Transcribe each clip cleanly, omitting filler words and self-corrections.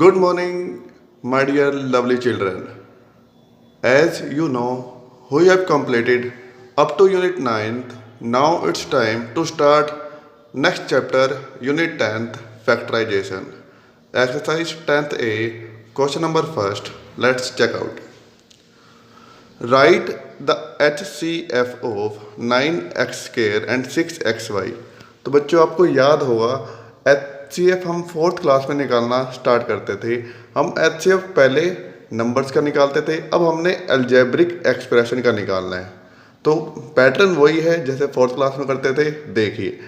Good morning, my dear lovely children. As you know, we have completed up to Unit 9th. Now it's time to start next chapter, Unit 10th, Factorization. Exercise 10th A, question number first. Let's check out. Write the HCF of 9x square and 6xy. तो बच्चों आपको याद होगा HCF हम fourth class में निकालना start करते थे। हम HCF पहले नंबर्स का निकालते थे, अब हमने अलजेब्रिक एक्सप्रेशन का निकालना है। तो पैटर्न वही है जैसे फोर्थ क्लास में करते थे। देखिए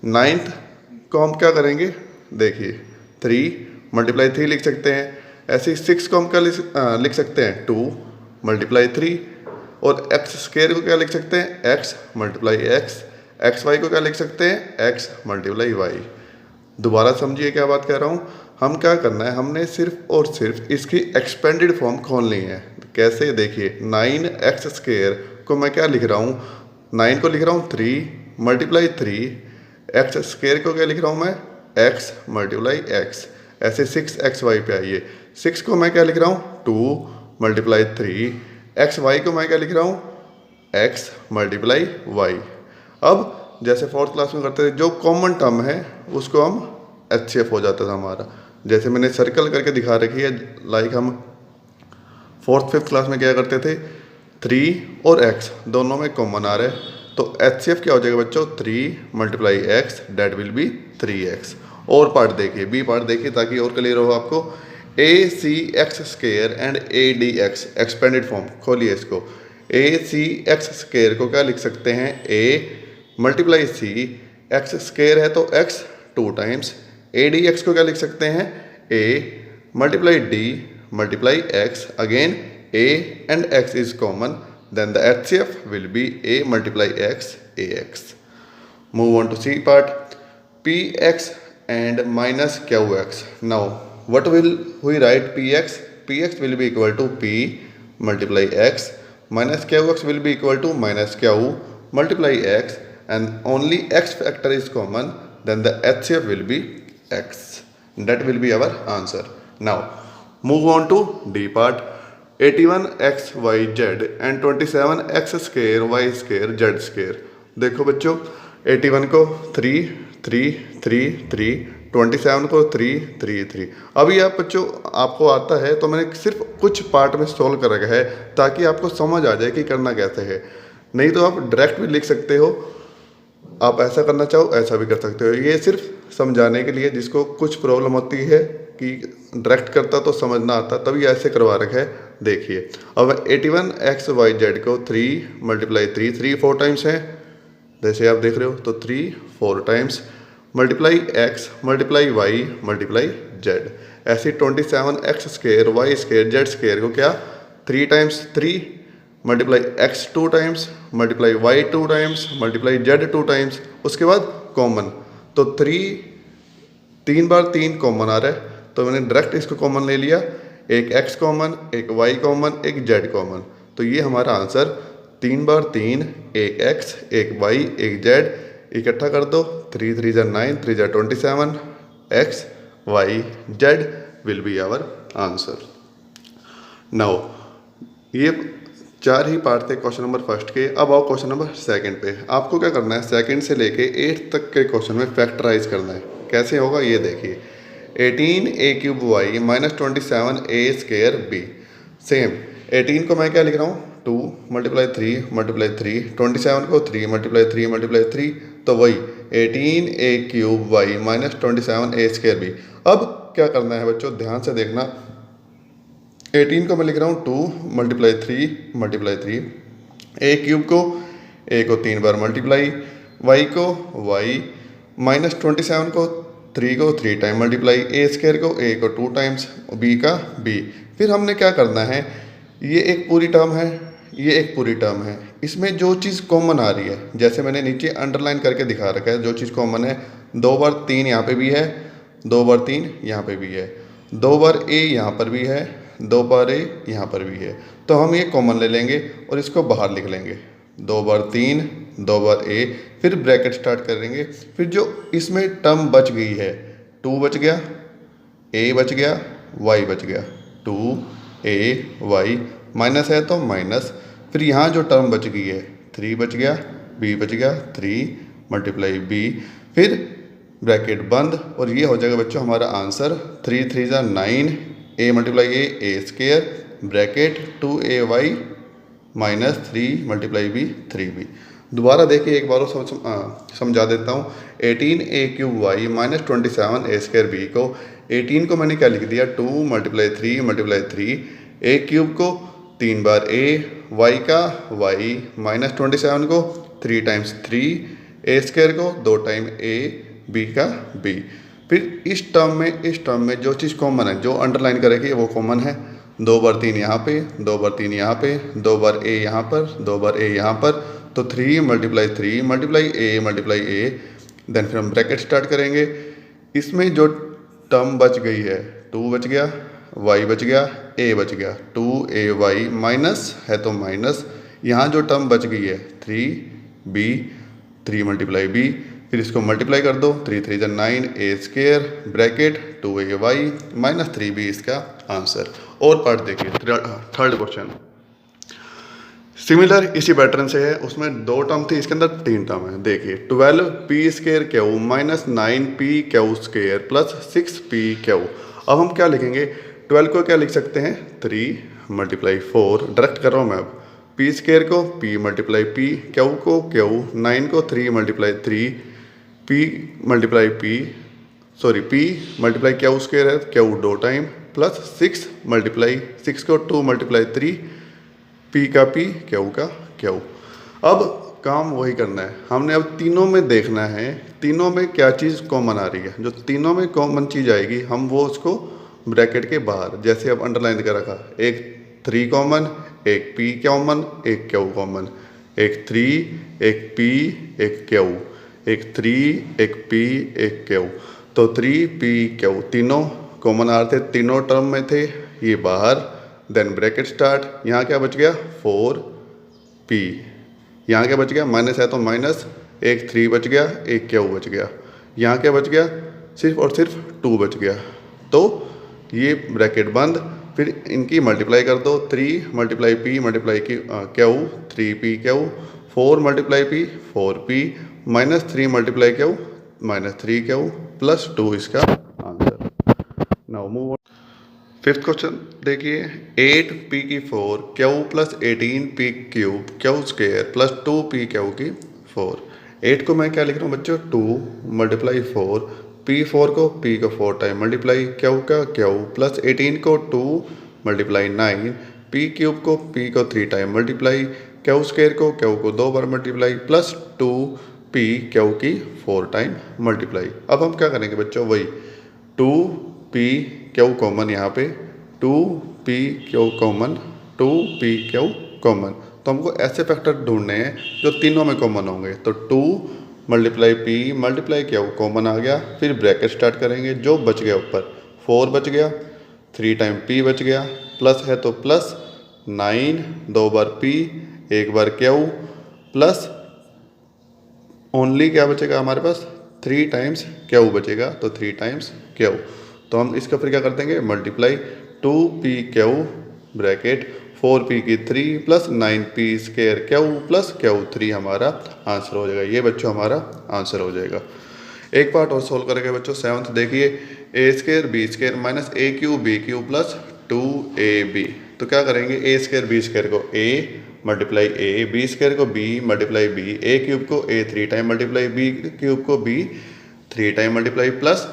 नाइन्थ को हम क्या करेंगे, देखिए 3 मल्टीप्लाई 3 लिख सकते हैं। ऐसे 6 को हम क्या लिख सकते हैं 2 मल्टीप्लाई 3। और एक्स स्क्वायर को क्या लिख सकते हैं x multiply x. X y को क्या लिख सकते हैं एक्स मल्टीप्लाई वाई। दोबारा समझिए क्या बात कह रहा हूँ। हम क्या करना है, हमने सिर्फ और सिर्फ इसकी एक्सपेंडेड फॉर्म खोलनी है। कैसे, देखिए 9x² को मैं क्या लिख रहा हूँ, 9 को लिख रहा हूँ 3 मल्टीप्लाई 3। x² को क्या लिख रहा हूँ मैं x मल्टीप्लाई x। ऐसे 6xy पे आइए, 6 को मैं क्या लिख रहा हूँ 2 मल्टीप्लाई 3। xy को मैं क्या लिख रहा हूँ x मल्टीप्लाई y। अब जैसे फोर्थ क्लास में करते थे, जो कॉमन टर्म है उसको हम HCF हो जाता था हमारा। जैसे मैंने सर्कल करके दिखा रखी है, लाइक हम फोर्थ फिफ्थ क्लास में क्या करते थे, 3 और x दोनों में कॉमन आ रहा है, तो HCF क्या हो जाएगा बच्चों 3 multiply x, that will be 3x। और पार्ट देखिए, बी पार्ट देखिए ताकि और क्लियर हो आपको। ACX² and ADX expanded form, खोलिए इसको। ACX² को क्या लिख सकते हैं a मल्टीप्लाई c, x² है तो x 2 टाइम्स। ADX को क्या लिख सकते हैं a multiply d multiply x। Again a and x is common, then the HCF will be a multiply x ax. Move on to C part, px and minus qx. Now what will we write px? Px will be equal to p multiply x, minus qx will be equal to minus q multiply x, and only x factor is common, then the HCF will be x. That will be our answer. Now move on to D part, 81xyz and 27x² y² z²। देखो बच्चों 81 को 3 3 3 3, 27 को 3 3 3। अभी आप बच्चों आपको आता है तो मैंने सिर्फ कुछ पार्ट में सोल्व कर रखा है ताकि आपको समझ आ जाए कि करना कैसे है। नहीं तो आप डायरेक्ट भी लिख सकते हो, आप ऐसा करना चाहो ऐसा भी कर सकते हो। ये सिर्फ समझाने के लिए जिसको कुछ प्रॉब्लम होती है कि डायरेक्ट करता तो समझ ना आता, तभी ऐसे करवा रखा है। देखिए अब 81xyz को 3 मल्टीप्लाई 3, 3 4 टाइम्स है जैसे आप देख रहे हो, तो 3 4 times multiply x multiply y multiply z। ऐसे 27x² y² z² को क्या 3 times 3 multiply x 2 times multiply y 2 times multiply z 2 times, उसके बाद कॉमन। तो 3 बार 3 कॉमन आ रहा है तो मैंने डायरेक्ट इसको कॉमन ले लिया, एक x कॉमन, एक y कॉमन, एक z कॉमन। तो ये हमारा आंसर 3 बार 3, एक x एक y एक z, इकट्ठा कर दो 3 3 जा 9, 3 जा 27, x y z will be our answer. Now ये 4 ही पार्ट थे क्वेश्चन नंबर फर्स्ट के। अब आओ क्वेश्चन नंबर सेकंड पे। आपको क्या करना है, सेकंड से लेके 8 तक के क्वेश्चन में फैक्टराइज करना है। कैसे होगा ये देखिए, 18a³ minus 27a² b। Same 18 को मैं क्या लिख रहा हूँ 2 मल्टीप्लाई 3 मल्टीप्लाई 3, 27 को 3 मल्टीप्लाई 3 मल्टीप्लाई 3, तो वही 18a³ माइनस 27a² b। अब क्या करना है बच्चों, ध्यान से देखना। 18 को मैं लिख रहा हूँ 2 मल्टीप्लाई 3 मल्टीप्लाई 3, a³ को a को 3 बार मल्टीप्लाई, y को y, माइनस 27 को 3 को 3 टाइम मल्टीप्लाई, a² को a को 2 टाइम्स, b का b। फिर हमने क्या करना है, ये एक पूरी टर्म है, ये एक पूरी टर्म है, इसमें जो चीज़ कॉमन आ रही है, जैसे मैंने नीचे अंडरलाइन करके दिखा रखा है, जो चीज़ कॉमन है 2 बार 3 यहाँ पे भी है, 2 बार 3 यहाँ पे भी है, 2 बार a यहाँ पर भी है, 2 बार a यहाँ पर भी है। तो हम ये कॉमन ले लेंगे और इसको बाहर लिख लेंगे, 2 बार 3 2 बार a, फिर ब्रैकेट स्टार्ट करेंगे। फिर जो इसमें टर्म बच गई है 2 बच गया, a बच गया, वाई बच गया 2ay माइनस है तो माइनस, फिर यहाँ जो टर्म बच गई है 3 बच गया, b बच गया 3 मल्टीप्लाई b, फिर ब्रैकेट बंद और ये हो जाएगा बच्चों हमारा आंसर 3 3 ज़ा 9 a multiply a square bracket 2ay minus 3 multiply b 3b। दोबारा देखिए एक बार समझा देता हूँ। 18a cube y minus 27a square b को 18 को मैंने क्या लिख दिया 2 मल्टीप्लाई 3 मल्टीप्लाई 3, a क्यूब को 3 बार a, y का y माइनस 27 को 3 टाइम्स 3, a स्क्वायर को 2 टाइम a, b का b। फिर इस टर्म में जो चीज़ कॉमन है जो अंडरलाइन करेगी वो कॉमन है। 2 बार 3 यहाँ पे, 2 बार 3 यहाँ पे, 2 बार a यहाँ पर, 2 बार a यहाँ पर, तो 3 multiply a multiply a। Then फिर हम ब्रैकेट स्टार्ट करेंगे। इसमें जो टर्म बच गई है 2 बच गया, y बच गया, a बच गया 2ay माइनस है तो माइनस, यहाँ जो टर्म बच गई है 3b 3 मल्टीप्लाई b, फिर इसको मल्टीप्लाई कर दो 3 3 ज़ा 9 a square bracket 2ay minus 3b इसका आंसर। और पार्ट देखिए थर्ड क्वेश्चन सिमिलर इसी पैटर्न से है, उसमें 2 टर्म थी, इसके अंदर 3 टर्म है। देखिए 12p square Q minus 9p Q square plus 6p Q. अब हम क्या लिखेंगे 12 को क्या लिख सकते हैं 3 मल्टीप्लाई 4, डायरेक्ट कर रहा हूँ मैं अब, p स्क्वायर को p मल्टीप्लाई p, क्यू को क्यू, 9 को 3 multiply 3, p multiply p sorry p multiply Q square है क्यू 2 टाइम प्लस 6 मल्टीप्लाई 6 को 2 मल्टीप्लाई 3, p का p क्यू का क्यू। अब काम वही करना है हमने, अब तीनों में देखना है तीनों में क्या चीज़ कॉमन आ रही है। जो तीनों में कॉमन चीज़ आएगी हम वो उसको ब्रैकेट के बाहर, जैसे अब अंडरलाइन कर रखा, एक 3 कॉमन, एक p कॉमन, एक क्यू कॉमन, एक 3 एक p एक क्यू, एक 3 एक p एक क्यू, तो 3p क्यू तीनों कॉमन आ रहे थे, तीनों टर्म में थे, ये बाहर। देन ब्रैकेट स्टार्ट, यहाँ क्या बच गया 4p, यहाँ क्या बच गया माइनस है तो माइनस, एक 3 बच गया, एक क्यू बच गया, यहाँ क्या बच गया सिर्फ और सिर्फ 2 बच गया, तो ये ब्रैकेट बंद। फिर इनकी मल्टीप्लाई कर दो 3 multiply p multiply Q 3p Q, 4 multiply p 4p minus 3 multiply Q minus 3 Q plus 2 इसका answer. Now move. Fifth question देखिए 8p की 4 Q plus 18p cube Q square plus 2p Q की 4। 8 को मैं क्या लिख रहा हूँ बच्चों 2 मल्टीप्लाई 4, p4 को p को 4 टाइम मल्टीप्लाई क्यू का क्यू प्लस 18 को 2 मल्टीप्लाई 9, p क्यूब को p को 3 टाइम मल्टीप्लाई क्यू स्क्वायर को क्यू को 2 बार मल्टीप्लाई प्लस 2p क्यू की 4 टाइम मल्टीप्लाई। अब हम क्या करेंगे बच्चों वही 2p क्यू कॉमन, यहाँ पे 2p Q common 2p Q common, तो हमको ऐसे फैक्टर ढूंढने हैं जो तीनों में कॉमन होंगे। तो 2 multiply p multiply Q common आ गया, फिर ब्रैकेट स्टार्ट करेंगे, जो बच गया ऊपर 4 बच गया, 3 टाइम p बच गया, प्लस है तो प्लस 9 2 बार p 1 बार क्यू प्लस ओनली क्या बचेगा हमारे पास 3 टाइम्स क्यू बचेगा, तो 3 टाइम्स क्यू। तो हम इसका फिर क्या कर देंगे multiply 2p Q bracket 4p की 3 plus 9p square Q plus Q 3 हमारा आंसर हो जाएगा। ये बच्चों हमारा आंसर हो जाएगा। एक पार्ट और सोल्व करेंगे बच्चों 7th देखिए a square b square minus a cube b cube plus 2ab। तो क्या करेंगे a स्क्वायर b स्क्वायर को a multiply a, b square को b multiply b, a cube को a 3 time multiply b cube को b 3 time multiply plus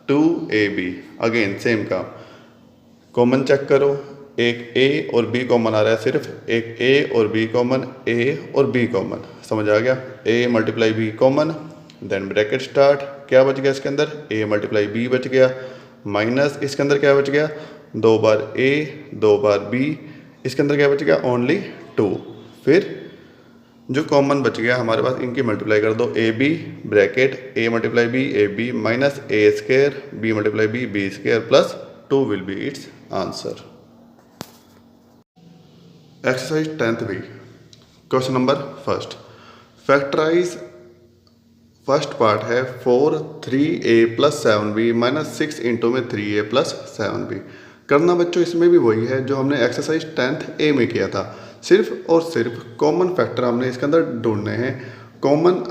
2ab। Again same काम, common check करो, एक a और b कॉमन आ रहा है, सिर्फ एक a और b कॉमन, a और b कॉमन, समझ आ गया, a multiply b common. Then bracket start, क्या बच गया इसके अंदर a मल्टीप्लाई b बच गया, माइनस इसके अंदर क्या बच गया 2 बार a 2 बार b, इसके अंदर क्या बच गया ओनली 2। फिर जो कॉमन बच गया हमारे पास इनकी मल्टीप्लाई कर दो a b bracket a multiply b a b minus a square b multiply b b square plus 2 will be its answer. Exercise 10th b question number first, factorise first part है 4 3a plus 7b minus 6 into में 3a plus 7b। करना बच्चों इसमें भी वही है जो हमने एक्सरसाइज 10th ए में किया था, सिर्फ और सिर्फ कॉमन फैक्टर हमने इसके अंदर ढूंढने हैं, कॉमन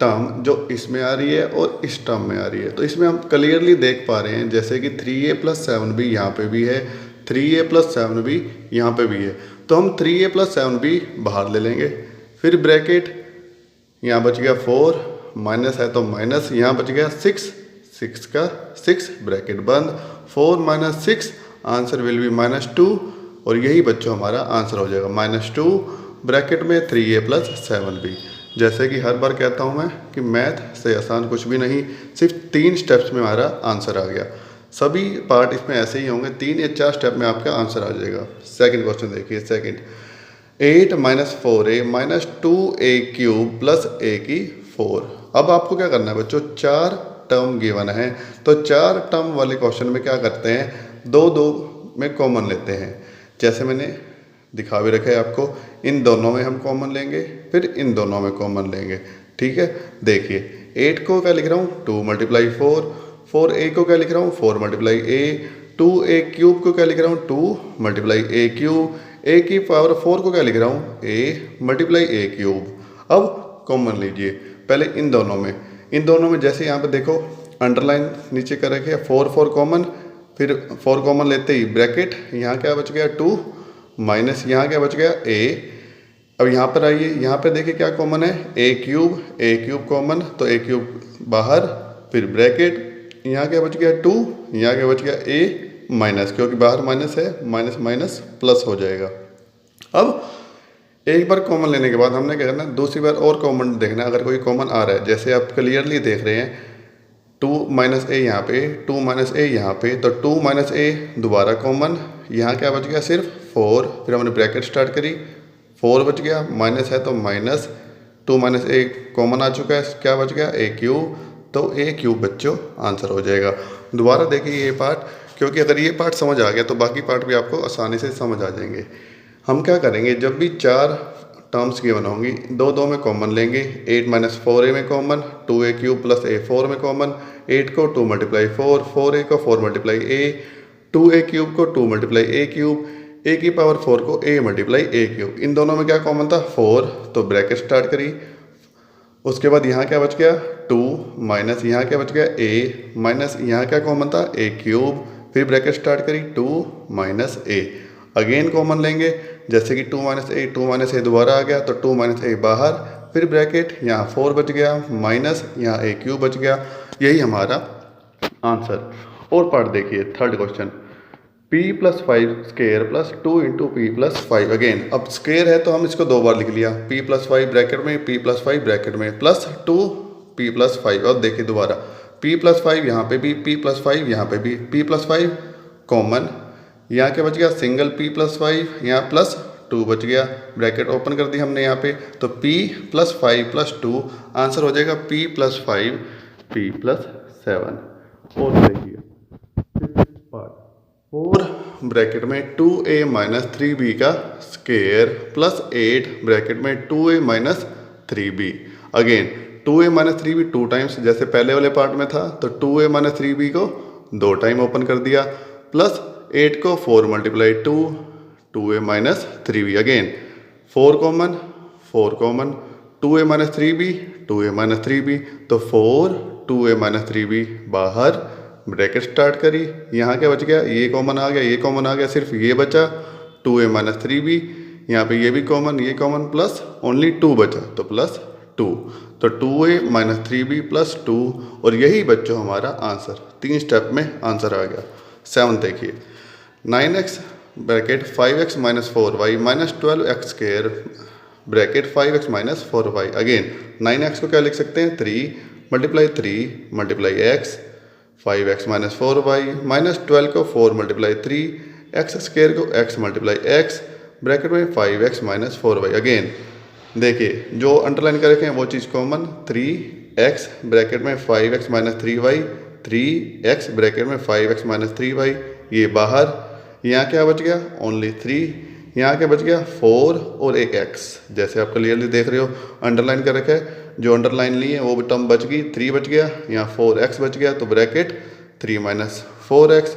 टर्म जो इसमें आ रही है और इस टर्म में आ रही है। तो इसमें हम क्लियरली देख पा रहे हैं जैसे कि 3a + 7b यहाँ पे भी है, 3a + 7b यहाँ पे भी है, तो हम 3a + 7b बाहर ले लेंगे, फिर ब्रैकेट यहाँ बच गया 4, माइनस है तो माइनस, यहाँ बच गया 6, 6 का 6 ब्रैकेट बंद, 4 - 6 आंसर विल बी -2 और यही बच्चों हमारा आंसर हो जाएगा -2 ब्रैकेट में 3a + 7b। जैसे कि हर बार कहता हूँ मैं कि मैथ से आसान कुछ भी नहीं, सिर्फ 3 स्टेप्स में हमारा आंसर आ गया। सभी पार्ट इसमें ऐसे ही होंगे, 3 या 4 स्टेप में आपका आंसर आ जाएगा। सेकंड क्वेश्चन देखिए, सेकंड 8 - 4a - 2a³ + a की 4। अब आपको क्या करना है बच्चों, 4 टर्म गिवन है, तो 4 टर्म वाले क्वेश्चन में क्या करते हैं, 2 में कॉमन लेते हैं। जैसे मैंने दिखा भी रखा है आपको, इन दोनों में हम कॉमन लेंगे, फिर इन दोनों में कॉमन लेंगे। ठीक है, देखिए 8 को क्या लिख रहा हूँ 2 × 4, 4a को क्या लिख रहा हूँ 4 × a, 2a³ को क्या लिख रहा हूँ 2 × a³, a की पावर 4 को क्या लिख रहा हूँ a × a³। अब कॉमन लीजिए पहले इन दोनों में जैसे यहाँ पे देखो अंडरलाइन नीचे कर रखे 4 कॉमन, फिर 4 कॉमन लेते ही ब्रैकेट, यहाँ क्या बच गया 2 माइनस यहाँ क्या बच गया a। अब यहाँ पर आइए, यहाँ पे देखिए क्या कॉमन है a³ कॉमन, तो a³ बाहर, फिर ब्रैकेट यहाँ क्या बच गया 2, यहाँ क्या बच गया a माइनस, क्योंकि बाहर माइनस है, माइनस माइनस प्लस हो जाएगा। अब एक बार कॉमन लेने के बाद हमने क्या करना है, दूसरी बार और कॉमन देखना है। अगर कोई कॉमन आ रहा है, जैसे आप क्लियरली देख रहे हैं 2 - a यहाँ पे, 2 - a यहाँ पे, तो 2 - a दोबारा कॉमन, यहाँ क्या बच गया सिर्फ 4, फिर हमने ब्रैकेट स्टार्ट करी, 4 बच गया, माइनस है तो माइनस, 2 - a कॉमन आ चुका है, क्या बच गया a³, तो a³ बच्चों आंसर हो जाएगा। दोबारा देखिए ये पार्ट, क्योंकि अगर ये पार्ट समझ आ गया तो बाकी पार्ट भी आपको आसानी से समझ आ जाएंगे। हम क्या करेंगे, जब भी 4 टर्म्स गिवन होंगी, 2 में कॉमन लेंगे, 8 - 4a में कॉमन, 2a³ + a4 में कॉमन, 8 को 2 × 4, 4a को 4 × a, 2a³ को 2 × a³, a की पावर 4 को a × a³। इन दोनों में क्या कॉमन था 4, तो ब्रैकेट स्टार्ट करी, उसके बाद यहाँ क्या बच गया 2 माइनस यहाँ क्या बच गया a माइनस यहाँ क्या कॉमन था a³, फिर ब्रैकेट स्टार्ट करी 2 - a, अगेन कॉमन लेंगे, जैसे कि 2 - a दोबारा आ गया, तो 2 - a बाहर, फिर ब्रैकेट, यहाँ 4 बच गया, माइनस यहाँ a³ बच गया, यही हमारा आंसर। और पार्ट देखिए third question, p + 5 square + 2 × p + 5। Again अब स्क्वायर है तो हम इसको 2 बार लिख लिया, p + 5 ब्रैकेट में, p + 5 ब्रैकेट में, +2 p + 5। अब देखिए दोबारा p + 5 यहाँ पे भी, p + 5 यहाँ पे भी, p + 5 कॉमन, यहाँ क्या बच गया सिंगल p + 5, यहाँ +2 बच गया, ब्रैकेट ओपन कर दी हमने यहाँ पे, तो p + 5 + 2 आंसर हो जाएगा p + 5 p + 7। और देखिए 4 ब्रैकेट में 2a - 3b का स्क्वायर +8 ब्रैकेट में 2a - 3b। Again 2a - 3b 2 times, जैसे पहले वाले पार्ट में था, तो 2a - 3b को 2 टाइम ओपन कर दिया, प्लस 8 को 4 × 2, 2a - 3b। Again 4 common, 2a - 3b, 2a - 3b, तो 4 2a - 3b बाहर, ब्रैकेट स्टार्ट करी, यहाँ क्या बच गया ये कॉमन आ गया, ये कॉमन आ गया, सिर्फ ये बचा 2a - 3b, यहाँ पे ये भी कॉमन, ये कॉमन, प्लस ओनली 2 बचा, तो +2, तो 2a - 3b + 2, और यही बच्चों हमारा आंसर, 3 स्टेप में आंसर आ गया। 7 देखिए 9x bracket 5x - 4y - 12x² bracket 5x - 4y। Again 9x को क्या लिख सकते हैं 3 × 3 × x, 5x - 4y, -12 को 4 × 3, x² को x × x, ब्रैकेट में 5x - 4y। अगेन देखिए जो अंडरलाइन कर रखे हैं वो चीज़ कॉमन, 3x ब्रैकेट में 5x - 3y, 3x ब्रैकेट में 5x - 3y, ये बाहर, यहाँ क्या बच गया ओनली 3, यहाँ क्या बच गया 4 और एक x, जैसे आप क्लियरली देख रहे हो अंडरलाइन कर रखा है, जो अंडरलाइन ली है वो टर्म बच गई, 3 बच गया, यहाँ 4x बच गया, तो ब्रैकेट 3 - 4x,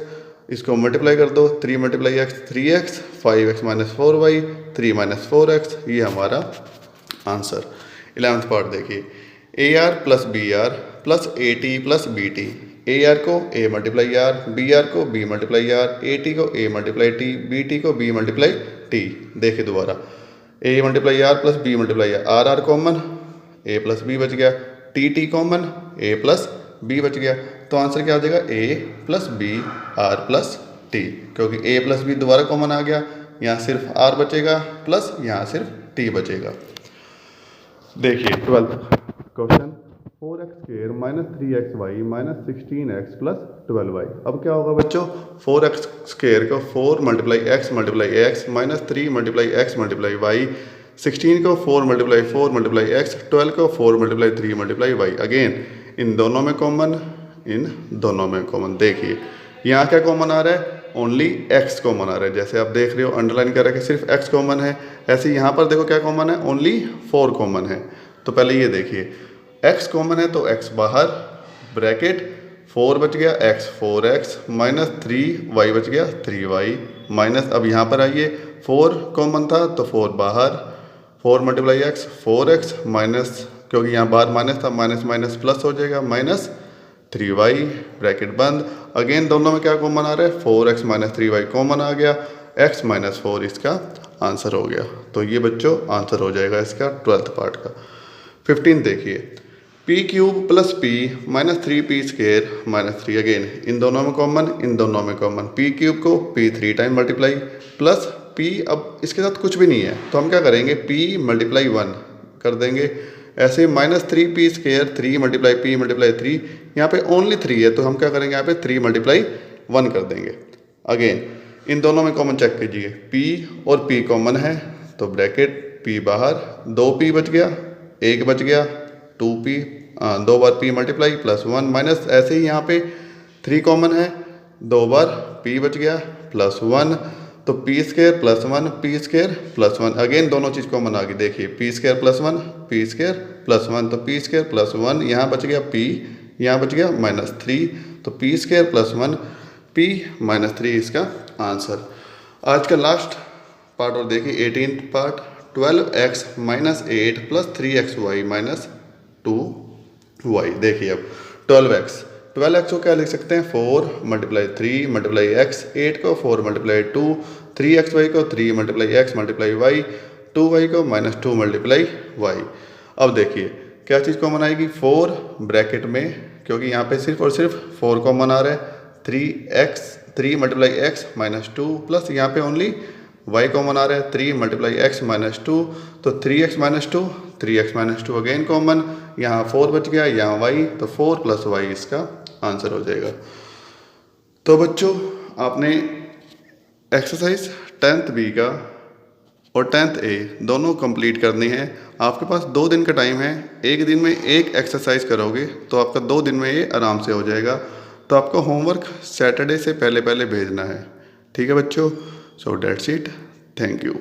इसको मल्टीप्लाई कर दो, 3 multiply x 3x, 5x minus 4y, 3 minus 4x, ये हमारा आंसर। 11th पार्ट देखिए, A R plus B R plus A T plus B T. A R को A multiply R, B R को B multiply R, A T को A multiply T, B T को B multiply T. देखिए दोबारा, A multiply R plus B multiply R, R common, A plus B बच गया, T T common, A plus B बच गया। तो answer क्या हो जाएगा, A plus B R plus T, क्योंकि ए प्लस बी दोबारा कॉमन आ गया, यहाँ सिर्फ आर बचेगा प्लस यहाँ सिर्फ टी बचेगा। देखिए 12th question, 4x square minus 3xy minus 16x plus 12y। अब क्या होगा बच्चों, 4x स्क्वायर को 4 multiply x minus 3 multiply x multiply y, 16 को 4 मल्टीप्लाई x, 12 को 4 multiply 3 multiply y। Again in दोनों में कॉमन, इन दोनों में कॉमन। देखिए यहाँ क्या कॉमन आ रहा है, ओनली x कॉमन आ रहा है। जैसे आप देख रहे हो अंडरलाइन कर रहा है कि सिर्फ x कॉमन है, ऐसे यहाँ पर देखो क्या कॉमन है, ओनली 4 कॉमन है। तो पहले ये देखिए, x कॉमन है तो x बाहर, ब्रैकेट 4 बच गया x 4x माइनस 3y बच गया 3y माइनस, अब यहाँ पर आइए 4 कॉमन था तो 4 बाहर, 4 मल्टीप्लाई x 4x माइनस, क्योंकि यहाँ बाहर माइनस था, माइनस माइनस प्लस हो जाएगा, माइनस 3y ब्रैकेट बंद। अगेन दोनों में क्या कॉमन आ रहा है, 4x माइनस 3y कॉमन आ गया, x माइनस 4 इसका आंसर हो गया। तो ये बच्चों आंसर हो जाएगा इसका 12th पार्ट का। 15 देखिए, P cube plus P minus 3p square minus 3। Again in दोनों में कॉमन, इन दोनों में कॉमन, पी क्यूब को p 3 time multiply plus p, अब इसके साथ कुछ भी नहीं है तो हम क्या करेंगे, p मल्टीप्लाई 1 कर देंगे। ऐसे minus 3p square 3 multiply p multiply 3, यहाँ पे ओनली 3 है तो हम क्या करेंगे, यहाँ पे 3 मल्टीप्लाई 1 कर देंगे। अगेन इन दोनों में कॉमन चेक कीजिए, p और p कॉमन है तो ब्रैकेट p बाहर, 2p बच गया, 1 बच गया, 2p, 2 बार p मल्टीप्लाई प्लस 1 माइनस, ऐसे ही यहाँ पे 3 कॉमन है, 2 बार p बच गया प्लस 1, तो p square plus 1 p square plus 1। Again दोनों चीज़ कॉमन आ गई, देखिए p square plus 1 p square plus 1, तो p स्क्वायर प्लस 1, यहाँ बच गया p, यहाँ बच गया माइनस 3, तो p square plus 1 p minus 3 इसका आंसर। आज का लास्ट पार्ट और देखिए 18th part, 12x minus 8 plus 3xy minus 2y। देखिए अब 12x को क्या लिख सकते हैं, 4 मल्टीप्लाई 3 मल्टीप्लाई x, 8 को 4 मल्टीप्लाई 2, 3xy को 3 multiply x multiply y, 2y को माइनस 2 मल्टीप्लाई y। अब देखिए क्या चीज़ कॉमन आएगी, 4 ब्रैकेट में, क्योंकि यहाँ पे सिर्फ और सिर्फ 4 कॉमन आ रहा है, 3 मल्टीप्लाई x माइनस 2 प्लस यहाँ पे ओनली y कॉमन आ रहा है, 3 मल्टीप्लाई x माइनस 2, तो 3x minus 2, 3x minus 2 again common, यहाँ 4 बच गया, यहाँ y, तो 4 प्लस y इसका आंसर हो जाएगा। तो बच्चों आपने एक्सरसाइज 10th बी का और 10th ए दोनों कंप्लीट करनी है। आपके पास 2 दिन का टाइम है, एक दिन में एक एक्सरसाइज करोगे तो आपका 2 दिन में ये आराम से हो जाएगा। तो आपका होमवर्क सैटरडे से पहले पहले भेजना है, ठीक है बच्चों। So that's it, thank you.